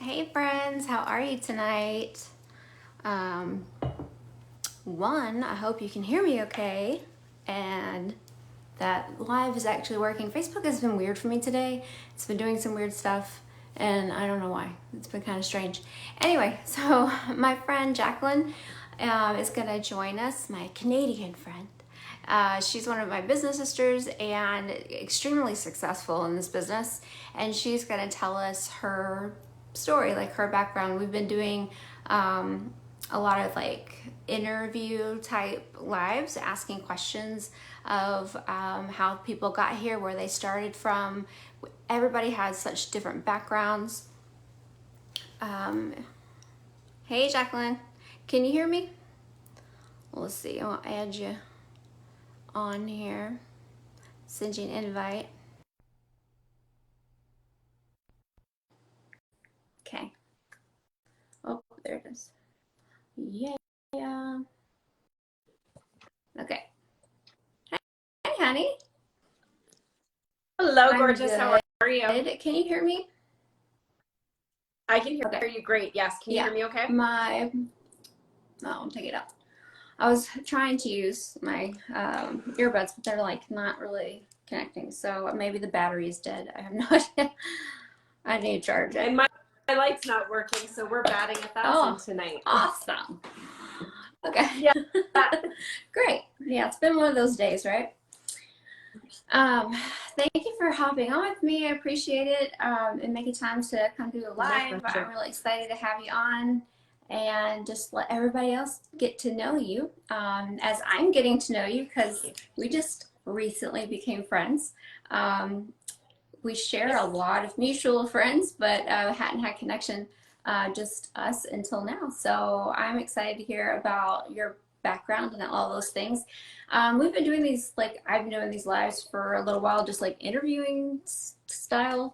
Hey friends, how are you tonight? Um, I hope you can hear me okay, and that live is actually working. Facebook has been weird for me today. It's been doing some weird stuff, and I don't know why. It's been kind of strange. Anyway, so my friend Jaqueline is gonna join us, my Canadian friend. She's one of my business sisters and extremely successful in this business, and she's going to tell us her story, like her background. We've been doing a lot of like interview type lives, asking questions of how people got here, where they started from. Everybody has such different backgrounds. Um, hey, Jaqueline, can you hear me? Let's see, I'll add you on here. Send you an invite. Okay. Oh, there it is. Yeah. Okay. Hi, honey. Hello, I'm gorgeous. How good. are you? Can you hear me? I can hear Okay. you great. Yes. Can you Yeah. hear me okay? I'll take it out. I was trying to use my earbuds, but they're like not really connecting. So maybe the battery is dead. I have no idea. I need to charge it. And my light's not working, so we're batting a thousand Oh, tonight. awesome. Okay. Yeah. Great. Yeah, it's been one of those days, right? Um, Thank you for hopping on with me. I appreciate it and making time to come do the No live. I'm pressure. really excited to have you on and just let everybody else get to know you as I'm getting to know you because we just recently became friends. Um, we share a lot of mutual friends, but hadn't had connection, just us until now. So I'm excited to hear about your background and all those things. We've been doing these, like, I've been doing these lives for a little while, just like interviewing style,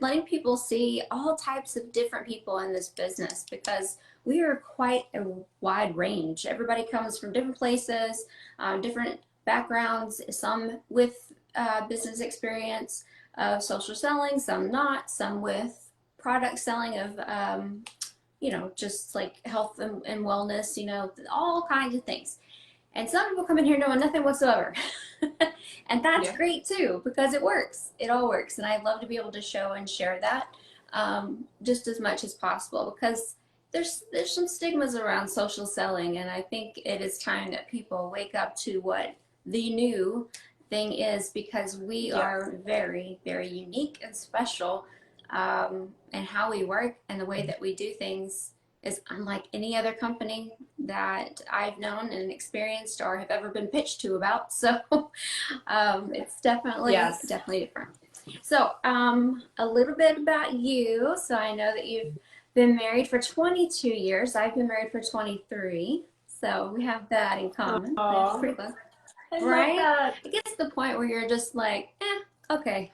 letting people see all types of different people in this business because we are quite a wide range. Everybody comes from different places, different backgrounds, some with business experience of social selling, some not, some with product selling of, just like health and wellness, all kinds of things. And some people come in here knowing nothing whatsoever. And that's Yeah. great too, because it works. It all works. And I love to be able to show and share that just as much as possible because there's some stigmas around social selling. And I think it is time that people wake up to what the new thing is because we Yeah. are very, very unique and special. And how we work and the way that we do things is unlike any other company that I've known and experienced or have ever been pitched to about. So it's definitely, Yes. definitely different. So a little bit about you. So I know that you've been married for 22 years. I've been married for 23. So we have that in common. That's Oh, pretty close. I love Right? that. It gets to the point where you're just like, okay.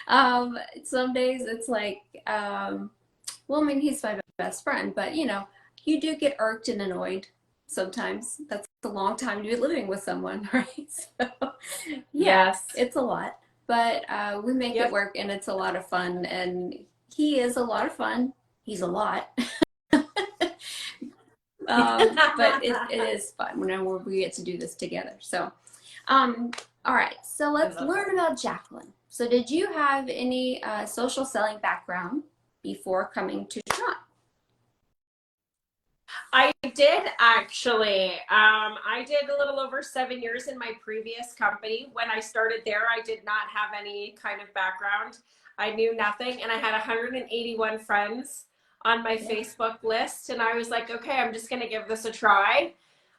Some days it's like, well, I mean, he's my best friend, but you do get irked and annoyed sometimes. That's a long time to be living with someone, right? So, yeah, Yes. it's a lot, but we make it Yep. work and it's a lot of fun. And he is a lot of fun. He's a lot. But it is fun whenever we get to do this together. So, um, all right, so I let's love that. learn about Jaqueline. So, did you have any social selling background before coming to Tranont? I did actually. I did a little over 7 years in my previous company. When I started there, I did not have any kind of background. I knew nothing, and I had 181 friends on my Yeah. Facebook list. And I was like, okay, I'm just going to give this a try.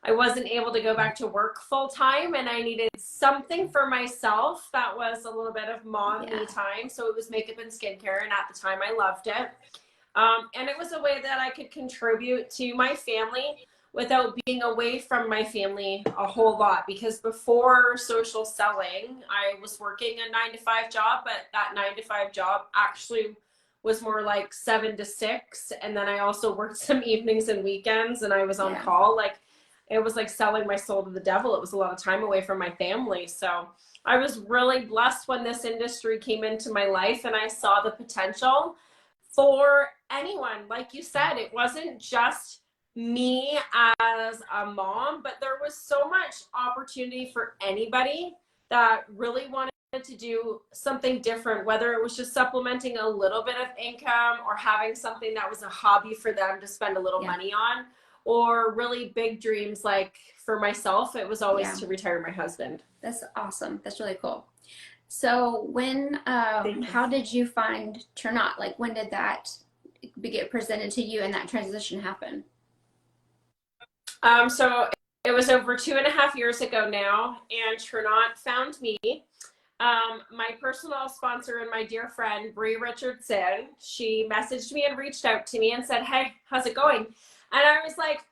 I wasn't able to go back to work full time, and I needed something for myself that was a little bit of mom Yeah. me time. So it was makeup and skincare, and at the time, I loved it. And it was a way that I could contribute to my family without being away from my family a whole lot. Because before social selling, I was working a 9 to 5 job, but that 9 to 5 job actually was more like 7 to 6. And then I also worked some evenings and weekends and I was on Yeah. call. Like it was like selling my soul to the devil. It was a lot of time away from my family. So I was really blessed when this industry came into my life and I saw the potential for anyone. Like you said, it wasn't just me as a mom, but there was so much opportunity for anybody that really wanted to do something different, whether it was just supplementing a little bit of income or having something that was a hobby for them to spend a little money on, or really big dreams. Like for myself, it was always to retire my husband. That's awesome. That's really cool. So when, how did you find Tranont? Like when did that get presented to you and that transition happen? So it was over 2.5 years ago now, and Tranont found me. My personal sponsor and my dear friend, Bree Richardson, she messaged me and reached out to me and said, "Hey, how's it going?" And I was like,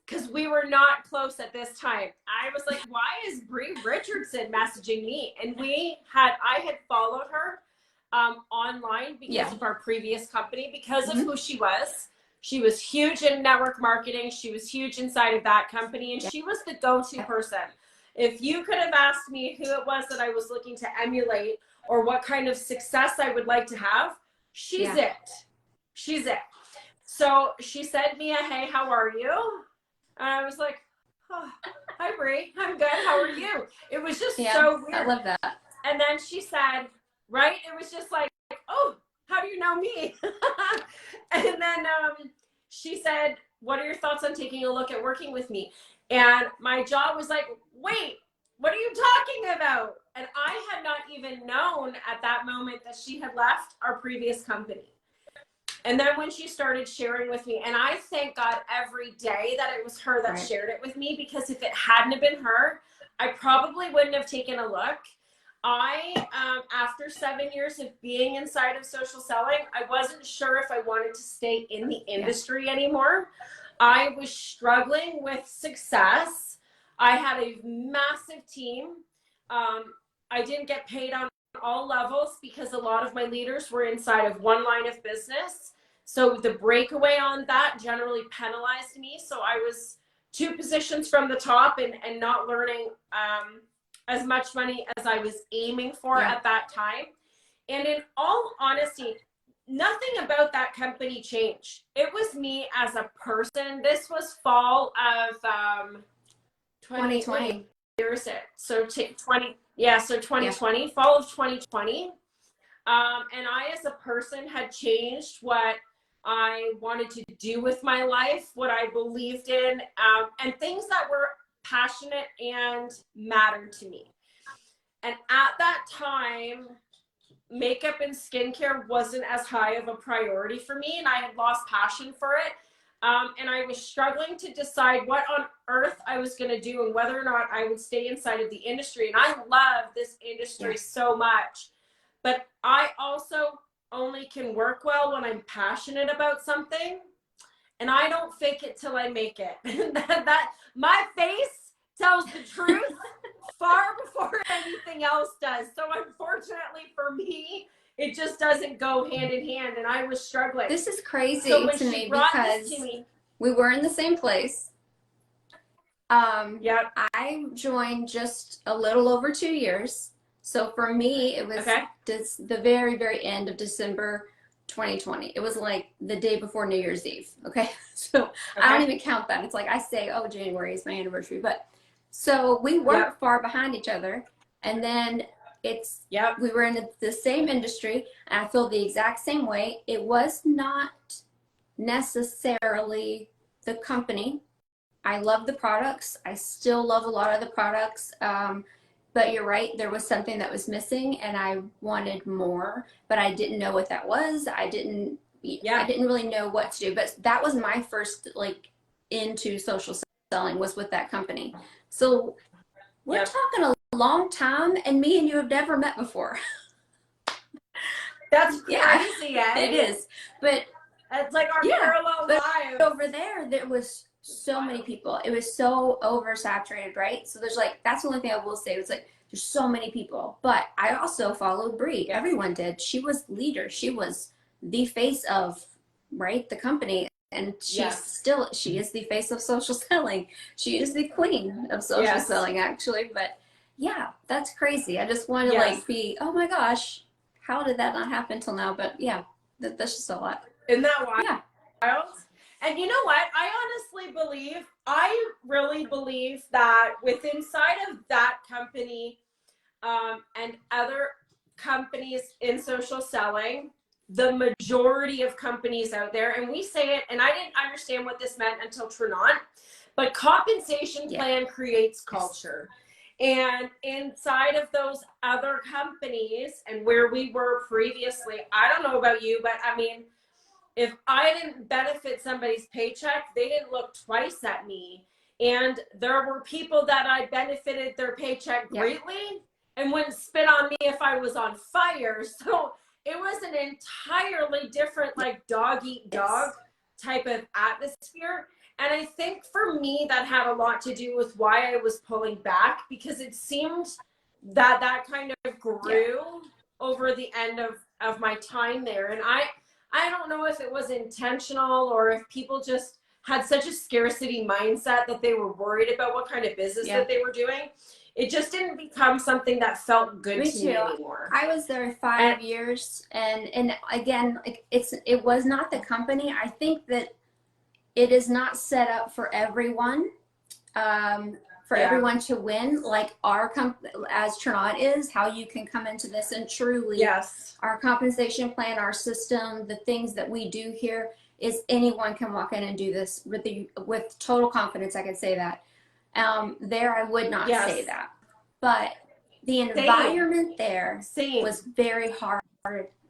because we were not close at this time. I was like, why is Bree Richardson messaging me? And I had followed her online because of our previous company, because of who she was. She was huge in network marketing. She was huge inside of that company, and she was the go-to person. If you could have asked me who it was that I was looking to emulate or what kind of success I would like to have, she's it. She's it. So she sent me a, "Hey, how are you?" And I was like, "Oh, hi, Brie. I'm good. How are you?" It was just so weird. I love that. And then she said, right? It was just like, "Oh, how do you know me?" And then she said, "What are your thoughts on taking a look at working with me?" And my jaw was like, "Wait, what are you talking about?" And I had not even known at that moment that she had left our previous company. And then when she started sharing with me, and I thank God every day that it was her that shared it with me, because if it hadn't have been her, I probably wouldn't have taken a look. After 7 years of being inside of social selling, I wasn't sure if I wanted to stay in the industry anymore. I was struggling with success. I had a massive team. I didn't get paid on all levels because a lot of my leaders were inside of one line of business. So the breakaway on that generally penalized me. So I was 2 positions from the top and not learning as much money as I was aiming for at that time. And in all honesty, nothing about that company changed. It was me as a person. This was fall of 2020. Where is it? So 2020, fall of 2020. And I, as a person, had changed what I wanted to do with my life, what I believed in, and things that were passionate and mattered to me. And at that time, makeup and skincare wasn't as high of a priority for me, and I had lost passion for it. And I was struggling to decide what on earth I was going to do and whether or not I would stay inside of the industry. And I love this industry so much, but I also only can work well when I'm passionate about something, and I don't fake it till I make it. that my face tells the truth far before anything else does. So unfortunately for me, it just doesn't go hand in hand, and I was struggling. This is crazy to me because we were in the same place. I joined just a little over 2 years. So for me, it was the very, very end of December 2020. It was like the day before New Year's Eve. Okay. So I don't even count that. It's like I say, oh, January is my anniversary. But so we weren't far behind each other. And then we were in the same industry, and I feel the exact same way. It was not necessarily the company. I love the products. I still love a lot of the products. But you're right, there was something that was missing, and I wanted more, but I didn't know what that was. I didn't really know what to do. But that was my first into social selling, was with that company. So we're talking a long time, and me and you have never met before. That's crazy. It is. But it's like our parallel lives. Over there was so many people. It was so oversaturated, right? So there's that's the only thing I will say. It was there's so many people. But I also followed Bree. Everyone did. She was leader. She was the face of the company. And she is the face of social selling. She is the queen of social selling, actually. But yeah, that's crazy. I just wanted to be, oh my gosh, how did that not happen till now? But yeah. That's just a lot. Isn't that wild? Yeah. And you know what? I really believe that with inside of that company and other companies in social selling, the majority of companies out there, and we say it, and I didn't understand what this meant until Tranont, but compensation plan creates culture. And inside of those other companies and where we were previously, I don't know about you, but I mean, if I didn't benefit somebody's paycheck, they didn't look twice at me. And there were people that I benefited their paycheck greatly and wouldn't spit on me if I was on fire. So it was an entirely different, like, dog eat dog type of atmosphere. And I think for me, that had a lot to do with why I was pulling back, because it seemed that that kind of grew over the end of my time there. And I don't know if it was intentional or if people just had such a scarcity mindset that they were worried about what kind of business that they were doing. It just didn't become something that felt good to me anymore. I was there 5 years, and again, like, it was not the company. I think that it is not set up for everyone. For everyone to win, like our company, as Tranont is, how you can come into this and truly, our compensation plan, our system, the things that we do here is anyone can walk in and do this with total confidence. I can say that. There, I would not say that, but the environment there was very hard.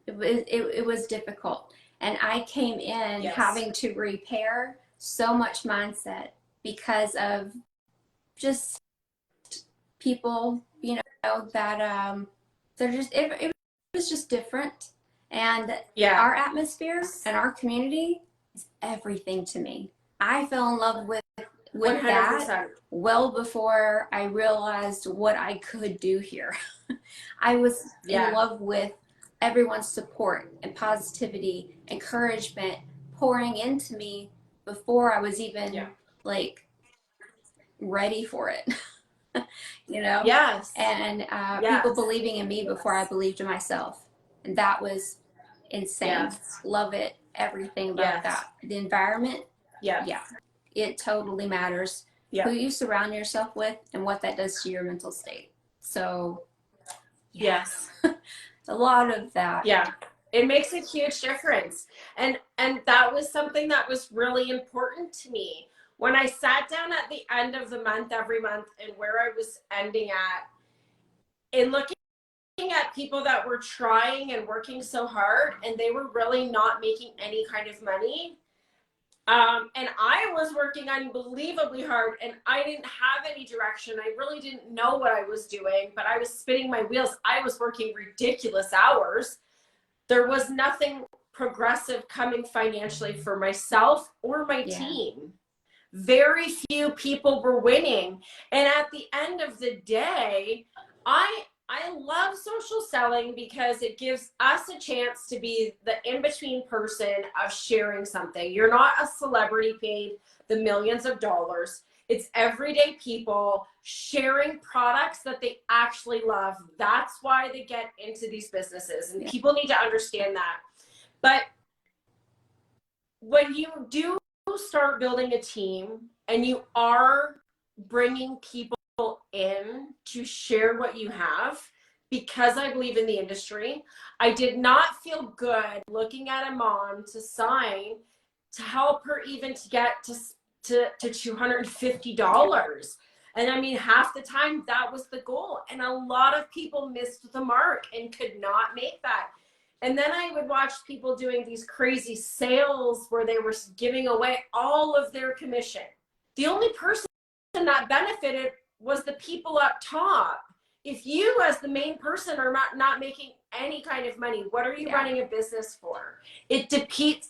It was difficult, and I came in having to repair so much mindset because of just people, you know, that they're just it was just different. And our atmosphere and our community is everything to me. I fell in love with 100%. That well before I realized what I could do here. I was in love with everyone's support and positivity, encouragement pouring into me before I was even like ready for it. You know? And people believing in me before I believed in myself. And that was insane. Love it. Everything about that. The environment, it totally matters who you surround yourself with and what that does to your mental state. So a lot of that. It makes a huge difference. And that was something that was really important to me. When I sat down at the end of the month, every month, and where I was ending at, in looking at people that were trying and working so hard, and they were really not making any kind of money. And I was working unbelievably hard, and I didn't have any direction. I really didn't know what I was doing, but I was spinning my wheels. I was working ridiculous hours. There was nothing progressive coming financially for myself or my team. Very few people were winning. And at the end of the day, I love social selling because it gives us a chance to be the in-between person of sharing something. You're not a celebrity paid the millions of dollars. It's everyday people sharing products that they actually love. That's why they get into these businesses. And people need to understand that. But when you do start building a team and you are bringing people in to share what you have, because I believe in the industry, I did not feel good looking at a mom to sign to help her even to get to $250. And I mean, half the time that was the goal. And a lot of people missed the mark and could not make that. And then I would watch people doing these crazy sales where they were giving away all of their commission. The only person that benefited was the people up top. If you as the main person are not making any kind of money, what are you running a business for? It defeats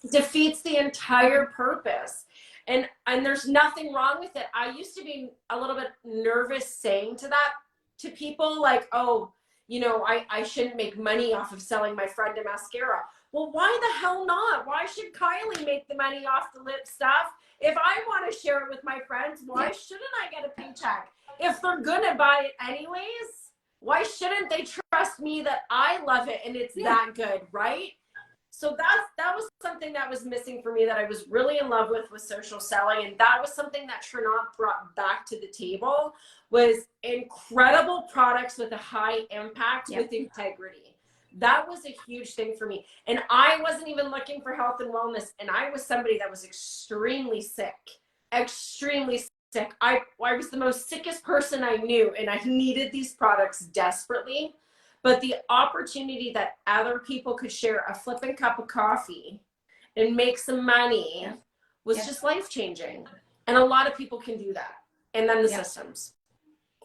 the entire purpose. And there's nothing wrong with it. I used to be a little bit nervous saying to people like, oh, you know, I shouldn't make money off of selling my friend a mascara. Well, why the hell not? Why should Kylie make the money off the lip stuff? If I want to share it with my friends, why shouldn't I get a paycheck? If they're going to buy it anyways, why shouldn't they trust me that I love it and it's that good, right? So that was something that was missing for me that I was really in love with social selling. And that was something that Tranont brought back to the table, was incredible products with a high impact with integrity. That was a huge thing for me. And I wasn't even looking for health and wellness. And I was somebody that was extremely sick, extremely sick. I was the most sickest person I knew, and I needed these products desperately. But the opportunity that other people could share a flipping cup of coffee and make some money was just life-changing. And a lot of people can do that. And then the systems.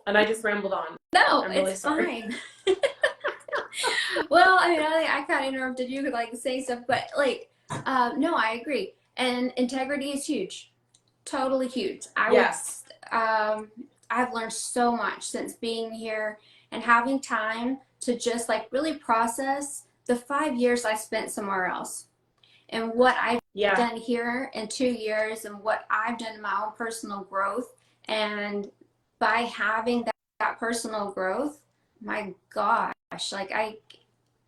And I just rambled on. No, I'm really it's sorry. fine. Well, I mean, I kind of interrupted you, could like say stuff, but like, no, I agree. And integrity is huge, totally huge. I've learned so much since being here and having time to just like really process the 5 years I spent somewhere else and what I've done here in 2 years and what I've done in my own personal growth. And by having that personal growth, my gosh, like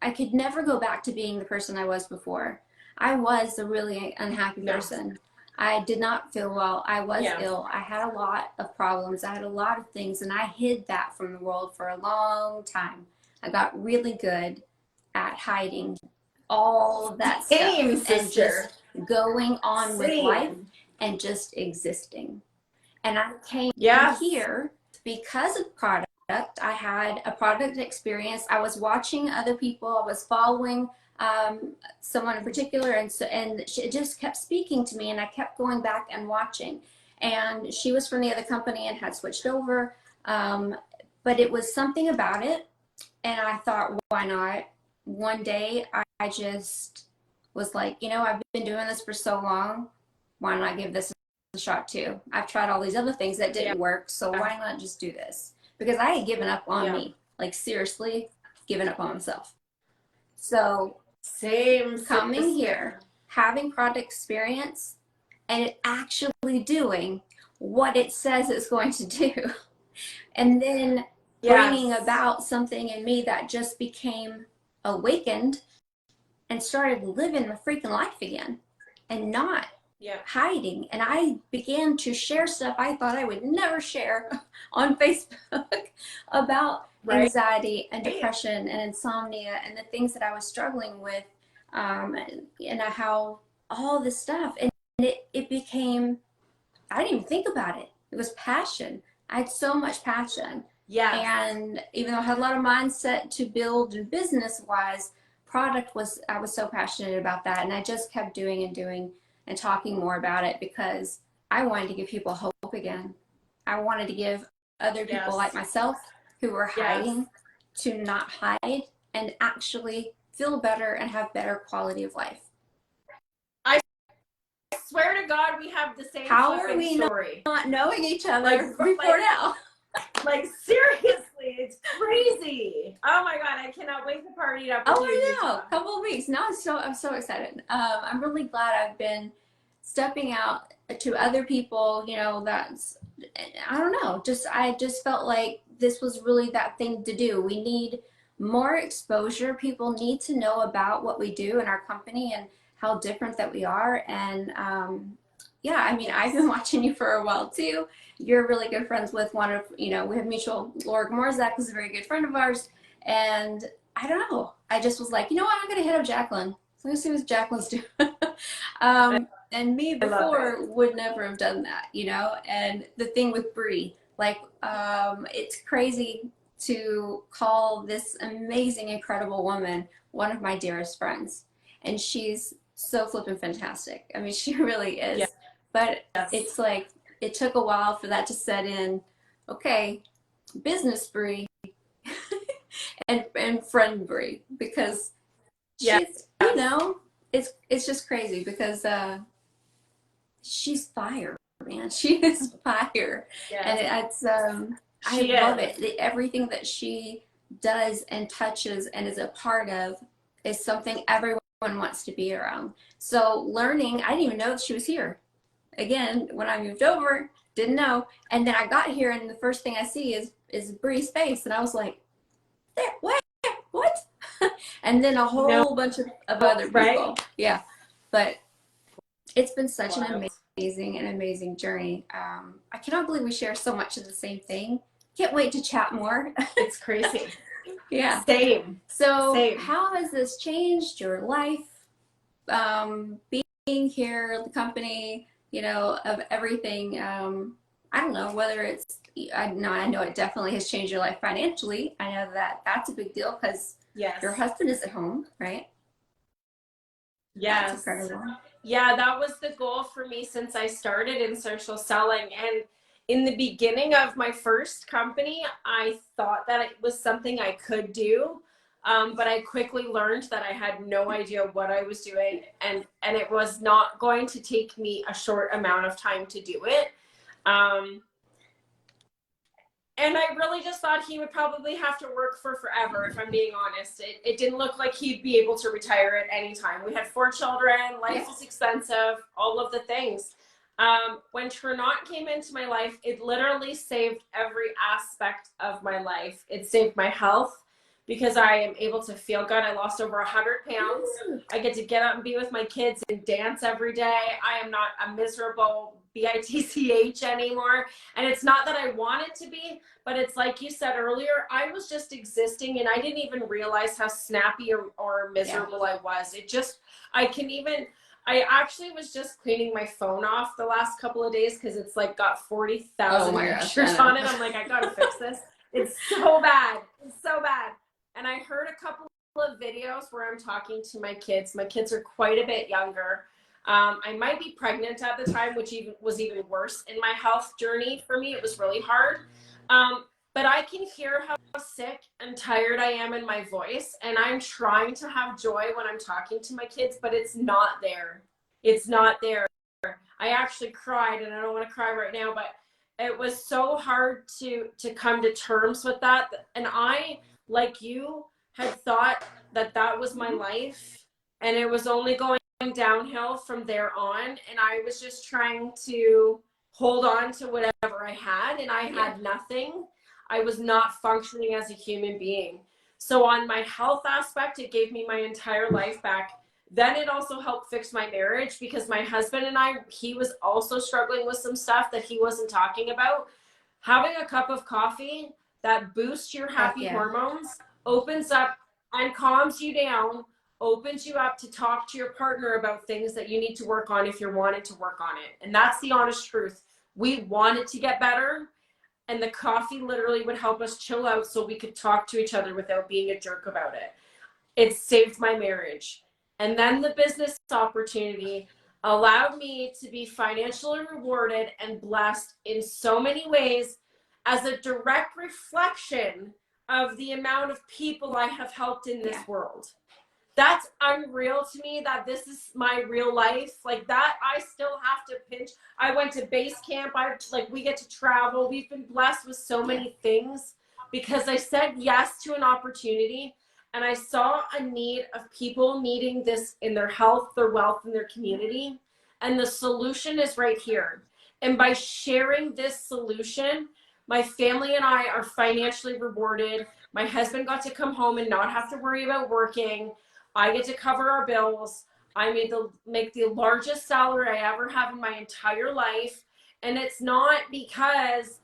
I could never go back to being the person I was before. I was a really unhappy person. I did not feel well. I was ill. I had a lot of problems. I had a lot of things, and I hid that from the world for a long time. I got really good at hiding all of that stuff and just going on with life and just existing. And I came here because of product. I had a product experience. I was watching other people. I was following someone in particular, and she just kept speaking to me, and I kept going back and watching. And she was from the other company and had switched over, but it was something about it, and I thought, why not? One day, I just was like, you know, I've been doing this for so long. Why not give this a shot too? I've tried all these other things that didn't work, so why not just do this? Because I had given up on me, like seriously, given up on myself. So coming here, having product experience, and it actually doing what it says it's going to do, and then bringing about something in me that just became awakened and started living my freaking life again and not hiding. And I began to share stuff I thought I would never share on Facebook about anxiety and depression and insomnia and the things that I was struggling with, and how all this stuff, and it became, I didn't even think about it. It was passion. I had so much passion. And even though I had a lot of mindset to build business wise, I was so passionate about that. And I just kept doing and talking more about it because I wanted to give people hope again. I wanted to give other people like myself who were hiding to not hide and actually feel better and have better quality of life. I swear to God, we have the same How are we story. Not knowing each other before now? Like seriously, it's crazy. Oh my God, I cannot wait to party up with you. I know. A couple of weeks. Now I'm so excited. I'm really glad I've been stepping out to other people, you know, I don't know, I just felt like this was really that thing to do. We need more exposure. People need to know about what we do in our company and how different that we are. And I mean, I've been watching you for a while too. You're really good friends with one of, you know, we have mutual, Laura Morzak is a very good friend of ours. And I don't know, I just was like, you know what, I'm going to hit up Jaqueline. So let's see what Jaqueline's doing. And me before would never have done that, you know. And the thing with Bree, like, it's crazy to call this amazing, incredible woman one of my dearest friends. And she's so flippin' fantastic. I mean, she really is. But it's like, it took a while for that to set in. Okay, business Bree and friend Bree, because she's, you know, it's just crazy because she's fire, man. She is fire. And it's I love it. Everything that she does and touches and is a part of is something everyone wants to be around. So learning, I didn't even know that she was here. Again, when I moved over, didn't know. And then I got here and the first thing I see is Bree's face. And I was like, there, what? and then a No, whole bunch of other right? people. Yeah. But it's been such an Wild. amazing journey. I cannot believe we share so much of the same thing. Can't wait to chat more. It's crazy. Yeah. Same. So, Same. how has this changed your life? Being here, the company, of everything. I don't know whether it's, I know it definitely has changed your life financially. I know that that's a big deal because your Yes. husband is at home, right? That's Yes. incredible. Yeah, that was the goal for me since I started in social selling. And in the beginning of my first company, I thought that it was something I could do. But I quickly learned that I had no idea what I was doing, and it was not going to take me a short amount of time to do it. Um, and I really just thought he would probably have to work for forever, if I'm being honest. It didn't look like he'd be able to retire at any time. We had 4 children, life is expensive, all of the things. When Tranont came into my life, it literally saved every aspect of my life. It saved my health because I am able to feel good. I lost over 100 pounds. I get to get up and be with my kids and dance every day. I am not a miserable bitch anymore. And it's not that I want it to be, but it's like you said earlier, I was just existing and I didn't even realize how snappy or miserable I was. I actually was just cleaning my phone off the last couple of days because it's like got 40,000 pictures on it. I'm like, I gotta fix this. It's so bad. It's so bad. And I heard a couple of videos where I'm talking to my kids. My kids are quite a bit younger. I might be pregnant at the time, which was even worse in my health journey for me. It was really hard. But I can hear how sick and tired I am in my voice, and I'm trying to have joy when I'm talking to my kids, but it's not there. It's not there. I actually cried, and I don't want to cry right now, but it was so hard to come to terms with that. And I, like you, had thought that that was my life, and it was only going downhill from there on, and I was just trying to hold on to whatever I had, and I had nothing. I was not functioning as a human being. So on my health aspect, it gave me my entire life back. Then it also helped fix my marriage because my husband and I, he was also struggling with some stuff that he wasn't talking about. Having a cup of coffee that boosts your happy hormones, opens up and calms you down, opens you up to talk to your partner about things that you need to work on if you're wanting to work on it. And that's the honest truth. We wanted to get better, and the coffee literally would help us chill out so we could talk to each other without being a jerk about it. It saved my marriage. And then the business opportunity allowed me to be financially rewarded and blessed in so many ways as a direct reflection of the amount of people I have helped in this world. That's unreal to me that this is my real life. Like that, I still have to pinch. I went to base camp. We get to travel. We've been blessed with so many things because I said yes to an opportunity, and I saw a need of people needing this in their health, their wealth, and their community. And the solution is right here. And by sharing this solution, my family and I are financially rewarded. My husband got to come home and not have to worry about working. I get to cover our bills. I make the largest salary I ever have in my entire life. And it's not because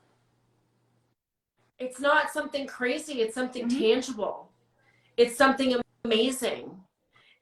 it's not something crazy. It's something tangible. It's something amazing.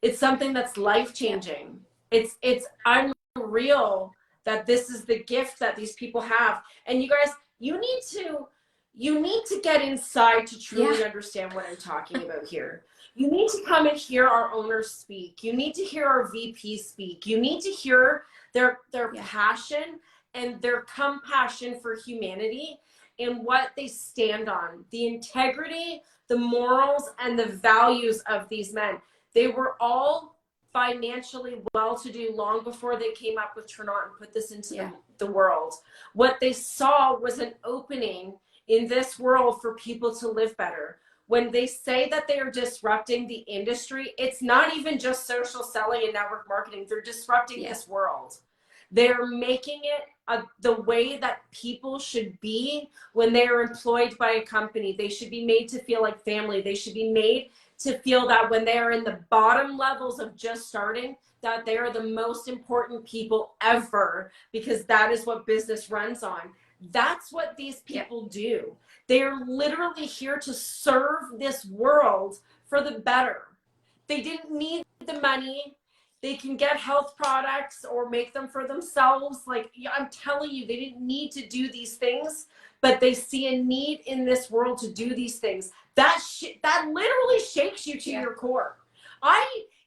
It's something that's life-changing. It's unreal that this is the gift that these people have. And you guys, you need to get inside to truly understand what I'm talking about here. You need to come and hear our owners speak. You need to hear our VP speak. You need to hear their passion and their compassion for humanity and what they stand on, the integrity, the morals, and the values of these men. They were all financially well-to-do long before they came up with Tranont and put this into the world. What they saw was an opening in this world for people to live better. When they say that they are disrupting the industry, it's not even just social selling and network marketing. They're disrupting this world. They're making it the way that people should be when they are employed by a company. They should be made to feel like family. They should be made to feel that when they are in the bottom levels of just starting, that they are the most important people ever, because that is what business runs on. That's what these people do. They are literally here to serve this world for the better. They didn't need the money. They can get health products or make them for themselves. Like, I'm telling you, they didn't need to do these things, but they see a need in this world to do these things. That literally shakes you to your core.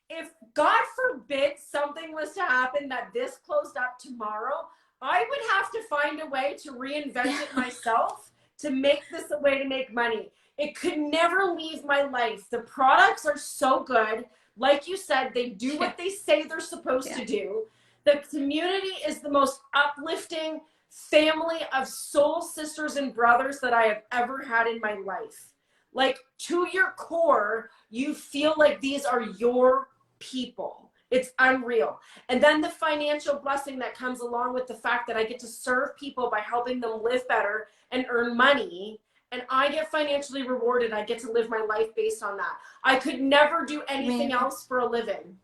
If God forbid something was to happen that this closed up tomorrow, I would have to find a way to reinvent it myself to make this a way to make money. It could never leave my life. The products are so good. Like you said, they do what they say they're supposed to do. The community is the most uplifting family of soul sisters and brothers that I have ever had in my life. Like, to your core, you feel like these are your people. It's unreal. And then the financial blessing that comes along with the fact that I get to serve people by helping them live better and earn money, and I get financially rewarded. I get to live my life based on that. I could never do anything else for a living.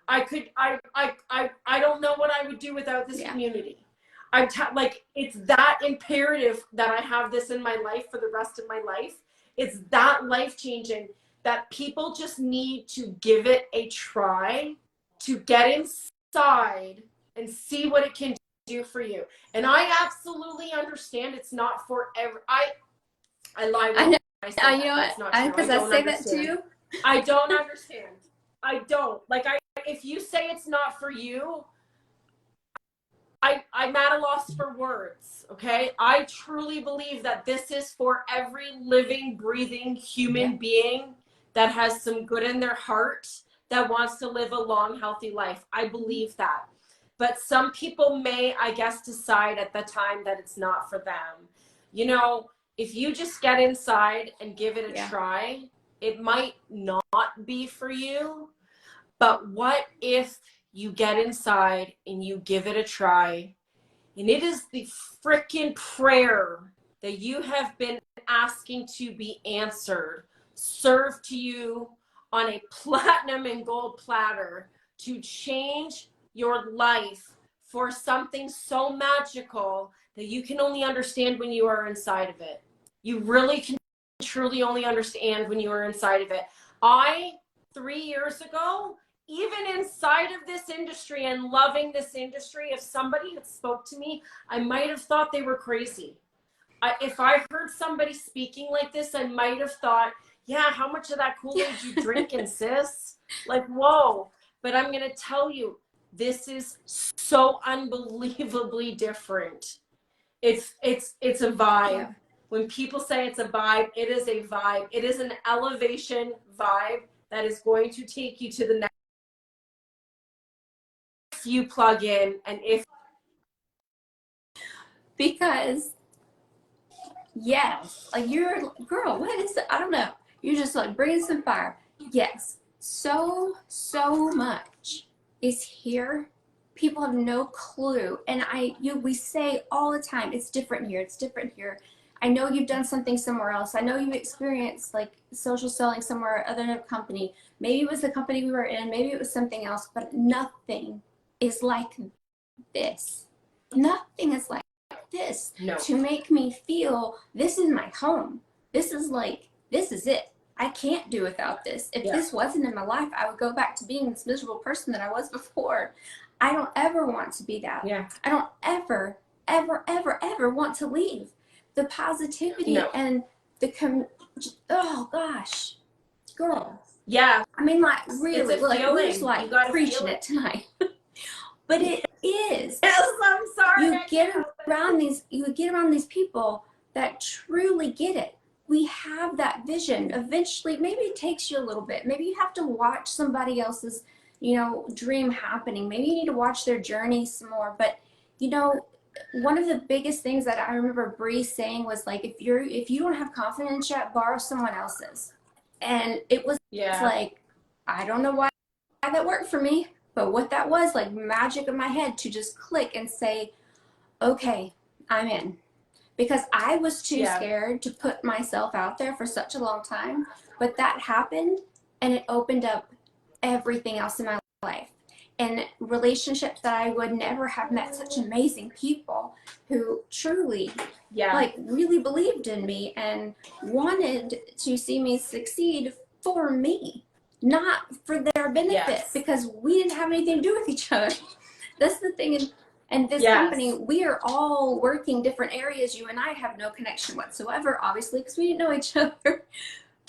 I don't know what I would do without this community. Like, it's that imperative that I have this in my life for the rest of my life. It's that life-changing that people just need to give it a try, to get inside and see what it can do for you. And I absolutely understand it's not for every. I lie when I say you know that. what? Because I say that too. I don't understand. I don't. Like, if you say it's not for you, I'm at a loss for words, okay? I truly believe that this is for every living, breathing human being that has some good in their heart, that wants to live a long, healthy life. I believe that. But some people may, I guess, decide at the time that it's not for them. You know, if you just get inside and give it a try, it might not be for you. But what if you get inside and you give it a try, and it is the freaking prayer that you have been asking to be answered, served to you on a platinum and gold platter, to change your life for something so magical that you can only understand when you are inside of it. You really can truly only understand when you are inside of it. 3 years ago, even inside of this industry and loving this industry, if somebody had spoke to me, I might have thought they were crazy. If I heard somebody speaking like this, I might have thought, yeah, how much of that Kool-Aid you drinking, sis? Like, whoa. But I'm going to tell you, this is so unbelievably different. It's a vibe. Yeah. When people say it's a vibe, it is a vibe. It is an elevation vibe that is going to take you to the next. If you plug in, and if. Because, yes, like, you're, girl, what is it? I don't know. You're just like bringing some fire. Yes, so much is here. People have no clue. And we say all the time, it's different here. It's different here. I know you've done something somewhere else. I know you've experienced like social selling somewhere other than a company. Maybe it was the company we were in. Maybe it was something else, but nothing is like this. Nothing is like this to make me feel this is my home. This is it. I can't do without this. If this wasn't in my life, I would go back to being this miserable person that I was before. I don't ever want to be that. Yeah. I don't ever want to leave. The positivity and oh gosh, girl. Yeah. I mean, like, really, like, we're just like preaching it tonight. But it is. Yes, I'm sorry. You get around these people that truly get it. We have that vision. Eventually, maybe it takes you a little bit. Maybe you have to watch somebody else's, dream happening. Maybe you need to watch their journey some more. But, one of the biggest things that I remember Bree saying was, like, if you don't have confidence yet, borrow someone else's. And it was like, I don't know why that worked for me, but what that was, like, magic in my head to just click and say, okay, I'm in. Because I was too scared to put myself out there for such a long time. But that happened, and it opened up everything else in my life. And relationships that I would never have met such amazing people who truly, like, really believed in me and wanted to see me succeed for me, not for their benefit, because we didn't have anything to do with each other. That's the thing. And this company, we are all working different areas. You and I have no connection whatsoever, obviously, because we didn't know each other.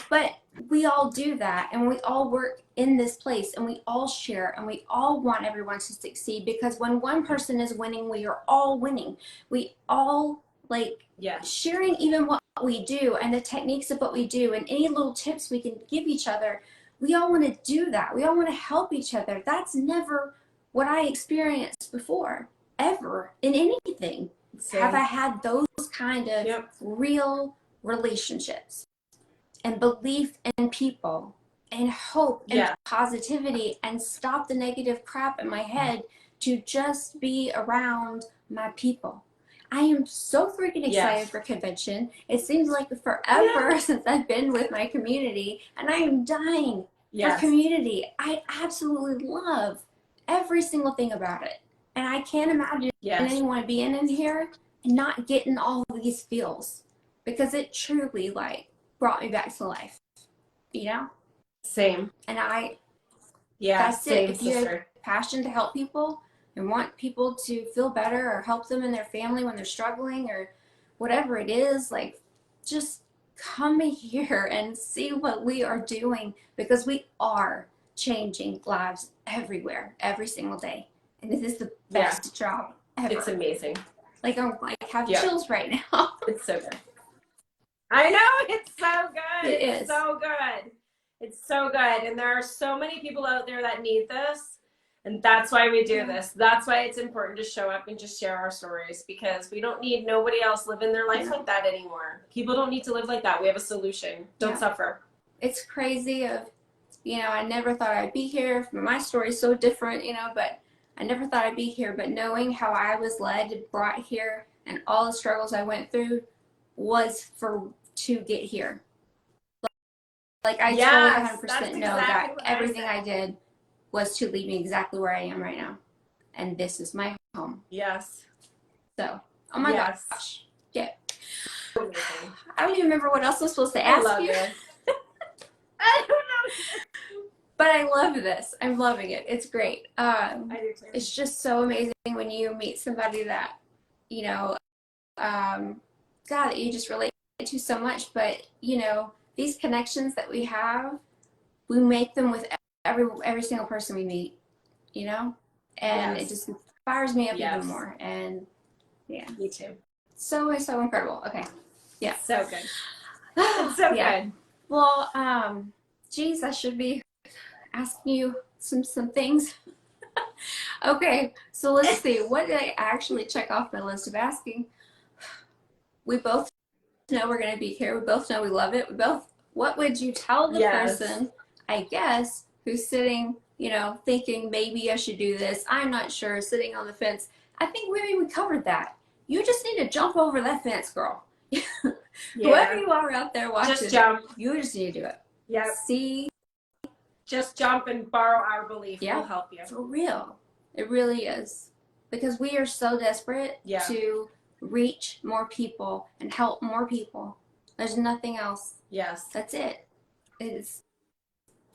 But we all do that, and we all work in this place, and we all share, and we all want everyone to succeed, because when one person is winning, we are all winning. We all, like, sharing even what we do and the techniques of what we do and any little tips we can give each other. We all want to do that. We all want to help each other. That's never what I experienced before, ever, in anything. Same. Have I had those kind of real relationships and belief in people and hope and positivity, and stop the negative crap in my head to just be around my people. I am so freaking excited for convention. It seems like forever since I've been with my community, and I am dying for community. I absolutely love every single thing about it. And I can't imagine anyone being in here and not getting all of these feels, because it truly, like, brought me back to life, you know? Same. And that's it. If you have passion to help people and want people to feel better or help them in their family when they're struggling or whatever it is, like, just come here and see what we are doing, because we are changing lives everywhere, every single day. And this is the best job ever. It's amazing. Like, I'm like have chills right now. It's so good. I know, it's so good. It's so good. It's so good. And there are so many people out there that need this. And that's why we do this. That's why it's important to show up and just share our stories, because we don't need nobody else living their life like that anymore. People don't need to live like that. We have a solution. Don't suffer. It's crazy I never thought I'd be here. My story's so different, but I never thought I'd be here. But knowing how I was led, brought here, and all the struggles I went through was to get here. Like, I totally 100% know that everything I did was to lead me exactly where I am right now. And this is my home. Yes. So, oh my gosh. Yeah. I don't even remember what else I was supposed to ask you. I don't know. But I love this. I'm loving it. It's great. I do too. It's just so amazing when you meet somebody that, that you just relate to so much. But, these connections that we have, we make them with every single person we meet, and it just inspires me up even more. And me too. So incredible. Okay. Yeah. So good. It's so good. Well, geez, I should be asking you some things. Okay, so let's see. What did I actually check off my list of asking? We both know we're going to be here. We both know we love it. What would you tell the person, I guess, who's sitting, thinking maybe I should do this? I'm not sure, sitting on the fence. I think maybe we covered that. You just need to jump over that fence, girl. Whoever you are out there watching, just jump. You just need to do it. Yeah. See? Just jump and borrow our belief. Yeah. We'll help you. For real. It really is. Because we are so desperate to reach more people and help more people. There's nothing else. Yes. That's it. It's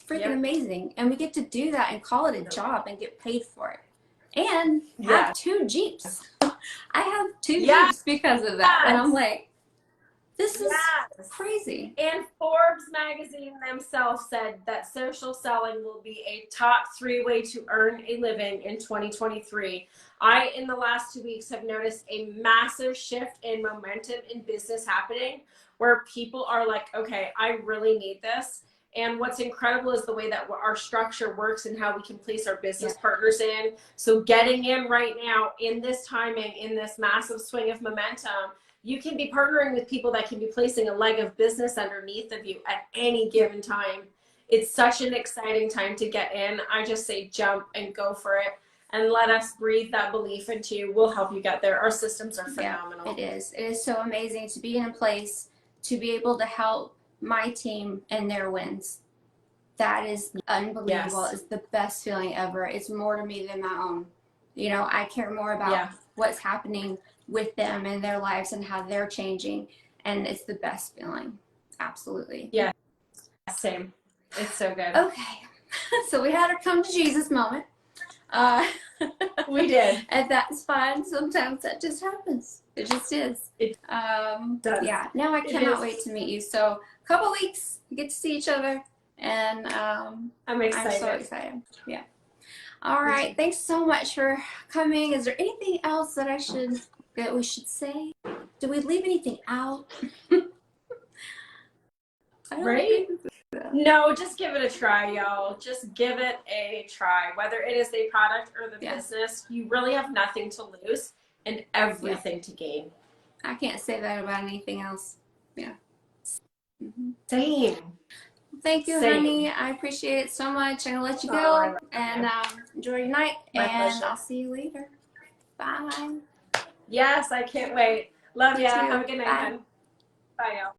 freaking amazing. And we get to do that and call it a job and get paid for it. And have 2 Jeeps. I have 2 Jeeps because of that. And I'm like, this is crazy. And Forbes magazine themselves said that social selling will be a top 3 way to earn a living in 2023. I, in the last 2 weeks, have noticed a massive shift in momentum in business happening, where people are like, okay, I really need this. And what's incredible is the way that our structure works and how we can place our business partners in. So getting in right now in this timing, in this massive swing of momentum, you can be partnering with people that can be placing a leg of business underneath of you at any given time. It's such an exciting time to get in. I just say jump and go for it, and let us breathe that belief into you. We'll help you get there. Our systems are phenomenal. It is. It is so amazing to be in a place to be able to help my team and their wins. that is unbelievable. Yes. It's the best feeling ever. It's more to me than my own. You know, I care more about what's happening with them and their lives and how they're changing. And it's the best feeling. Absolutely. Yeah, same. It's so good. Okay. So we had our come to Jesus moment. We did. And that's fine. Sometimes that just happens. It just is. It does. Yeah. Now I cannot wait to meet you. So a couple weeks, we get to see each other. And I'm excited. I'm so excited. Yeah. All right. Thanks so much for coming. Is there anything else that we should say? Did we leave anything out? Right? No, just give it a try, y'all. Just give it a try. Whether it is a product or the business, you really have nothing to lose and everything to gain. I can't say that about anything else. Yeah. Same. Thank you, honey. I appreciate it so much. I'm going to let you go and enjoy your night. My pleasure. I'll see you later. Bye. Yes, I can't wait. Love ya. Have a good night, Bye. hun. Bye, y'all.